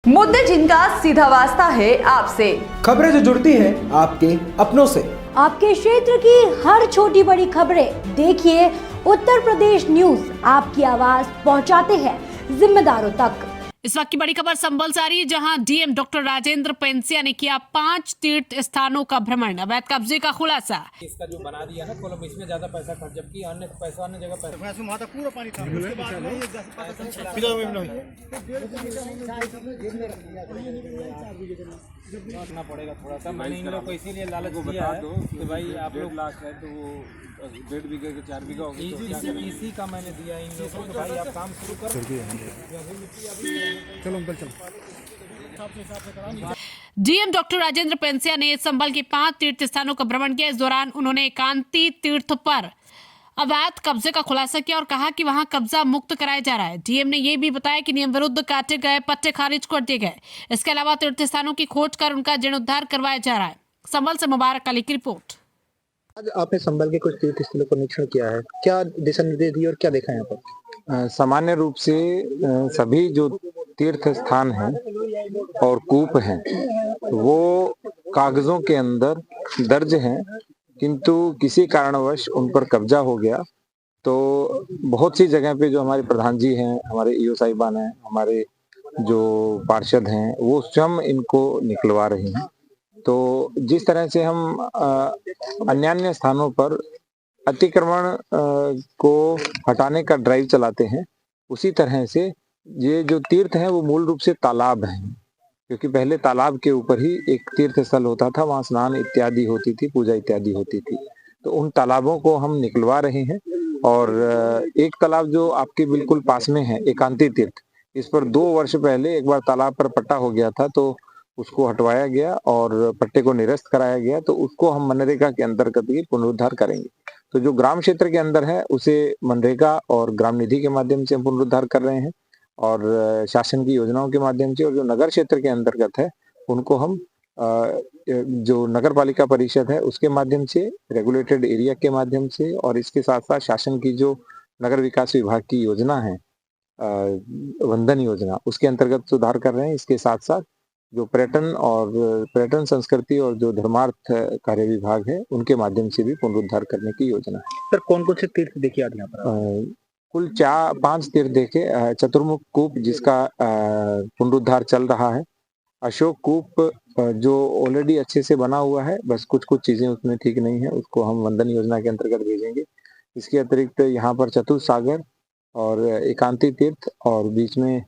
मुद्दे जिनका सीधा वास्ता है आपसे, खबरें जो जुड़ती है आपके अपनों से। आपके क्षेत्र की हर छोटी बड़ी खबरें देखिए उत्तर प्रदेश न्यूज आपकी आवाज पहुंचाते हैं जिम्मेदारों तक। इस वक्त की बड़ी खबर संभल से आ रही है, जहां डीएम डॉक्टर राजेंद्र पेंसिया ने किया 5 तीर्थ स्थानों का भ्रमण, अवैध कब्जे का खुलासा। इसका जो बना दिया ना कोलम, इसमें ज्यादा पैसा खर्च, जबकि अन्य पैसा अन्य जगह पैसा पूरा पानी था। उसके बाद में करना पड़ेगा थोड़ा सा। मैंने इन लोगों को इसीलिए लालच दिया है कि भाई आप लोग लास्ट है तो वो 1.5 बीघे के 4 बीघा होगी, इसी का मैंने दिया इन लोगों को। भाई आप काम शुरू कर। डीएम डॉक्टर राजेंद्र पेंसिया ने संभल के 5 तीर्थ स्थानों का भ्रमण किया। इस दौरान उन्होंने एकांती तीर्थ पर अवैध कब्जे का खुलासा किया और कहा कि वहां कब्जा मुक्त कराया जा रहा है। डीएम ने यह भी बताया कि नियम विरुद्ध काटे गए पट्टे खारिज कर दिए गए। इसके अलावा तीर्थ स्थानों की खोज कर उनका जीर्णोद्धार करवाया जा रहा है। संभल से मुबारक अली की रिपोर्ट। आज आपने संभल के कुछ तीर्थ स्थलों का निरीक्षण किया है, क्या दिशा निर्देश दिए और क्या देखा यहाँ पर? सामान्य रूप से सभी जो तीर्थ स्थान हैं और कूप हैं वो कागजों के अंदर दर्ज हैं, किंतु किसी कारणवश उन पर कब्जा हो गया। तो बहुत सी जगह पे जो हमारे प्रधान जी हैं, हमारे ईओ साहिबान हैं, हमारे जो पार्षद हैं, वो स्वयं इनको निकलवा रहे हैं। तो जिस तरह से हम अन्य स्थानों पर अतिक्रमण को हटाने का ड्राइव चलाते हैं, उसी तरह से ये जो तीर्थ हैं वो मूल रूप से तालाब हैं, क्योंकि पहले तालाब के ऊपर ही एक तीर्थ स्थल होता था, वहां स्नान इत्यादि होती थी, पूजा इत्यादि होती थी। तो उन तालाबों को हम निकलवा रहे हैं। और एक तालाब जो आपके बिल्कुल पास में है, एकांती तीर्थ, इस पर 2 वर्ष पहले एक बार तालाब पर पट्टा हो गया था, तो उसको हटवाया गया और पट्टे को निरस्त कराया गया। तो उसको हम मनरेगा के अंतर्गत ही पुनरुद्धार करेंगे। तो जो ग्राम क्षेत्र के अंदर है उसे मनरेगा और ग्राम निधि के माध्यम से हम पुनरुद्धार कर रहे हैं और शासन की योजनाओं के माध्यम से। और जो नगर क्षेत्र के अंतर्गत है उनको हम जो नगर पालिका परिषद है उसके माध्यम से, रेगुलेटेड एरिया के माध्यम से, और इसके साथ साथ शासन की जो नगर विकास विभाग की योजना है वंदन योजना, उसके अंतर्गत सुधार कर रहे हैं। इसके साथ साथ जो पर्यटन संस्कृति और जो धर्मार्थ कार्य विभाग है उनके माध्यम से भी पुनरुद्धार करने की योजना है। सर कौन कौन से तीर्थ देखे आज यहाँ पर? कुल 5 तीर्थ देखे। चतुर्मुख कूप जिसका पुनरुद्धार चल रहा है, अशोक कूप जो ऑलरेडी अच्छे से बना हुआ है, बस कुछ चीजें उसमें ठीक नहीं है, उसको हम वंदन योजना के अंतर्गत भेजेंगे। इसके अतिरिक्त यहाँ पर चतुर्सागर और एकांती तीर्थ और बीच में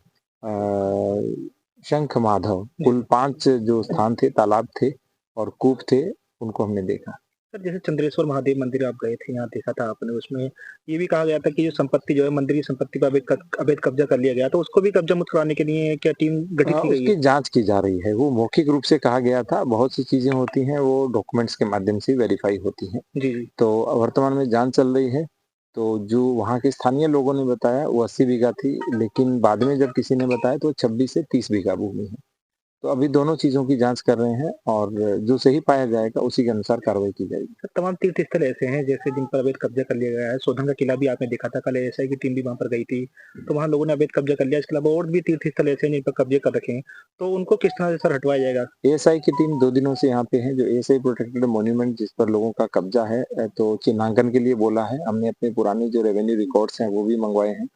शंख माधव, कुल 5 जो स्थान थे, तालाब थे और कूप थे, उनको हमने देखा। सर जैसे चंद्रेश्वर महादेव मंदिर आप गए थे, यहाँ देखा था आपने, उसमें ये भी कहा गया था कि जो संपत्ति जो है मंदिर की संपत्ति पर अवैध कब्जा कर लिया गया, तो उसको भी कब्जा मुक्त कराने के लिए क्या टीम गठित की गई है? उसकी जांच की जा रही है। वो मौखिक रूप से कहा गया था, बहुत सी चीजें होती हैं वो डॉक्यूमेंट्स के माध्यम से वेरीफाई होती हैं। जी। तो वर्तमान में जांच चल रही है। तो जो वहाँ के स्थानीय लोगों ने बताया वो 80 बीघा थी, लेकिन बाद में जब किसी ने बताया तो 26 से 30 बीघा भूमि है। तो अभी दोनों चीजों की जांच कर रहे हैं और जो सही पाया जाएगा उसी के अनुसार कार्रवाई की जाएगी। सर तमाम तीर्थ स्थल ऐसे हैं जैसे जिन पर अवैध कब्जा कर लिया गया है। सोधन का किला भी आपने देखा था, कल एएसआई की टीम भी वहां पर गई थी, तो वहां लोगों ने अवैध कब्जा कर लिया। इसके अलावा और भी तीर्थ स्थल ऐसे हैं जिन पर कब्जे कर रखे हैं, तो उनको किस तरह से सर हटवाया जाएगा? एएसआई की टीम 2 दिनों से यहाँ पे है। जो एएसआई प्रोटेक्टेड मॉन्यूमेंट जिस पर लोगों का कब्जा है, तो चिन्हांकन के लिए बोला है। हमने अपने पुराने जो रेवेन्यू रिकॉर्ड्स हैं वो भी मंगवाए हैं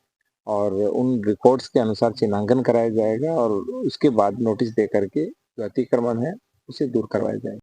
और उन रिकॉर्ड्स के अनुसार चिन्हांकन कराया जाएगा और उसके बाद नोटिस दे करके जो अतिक्रमण है उसे दूर करवाया जाएगा।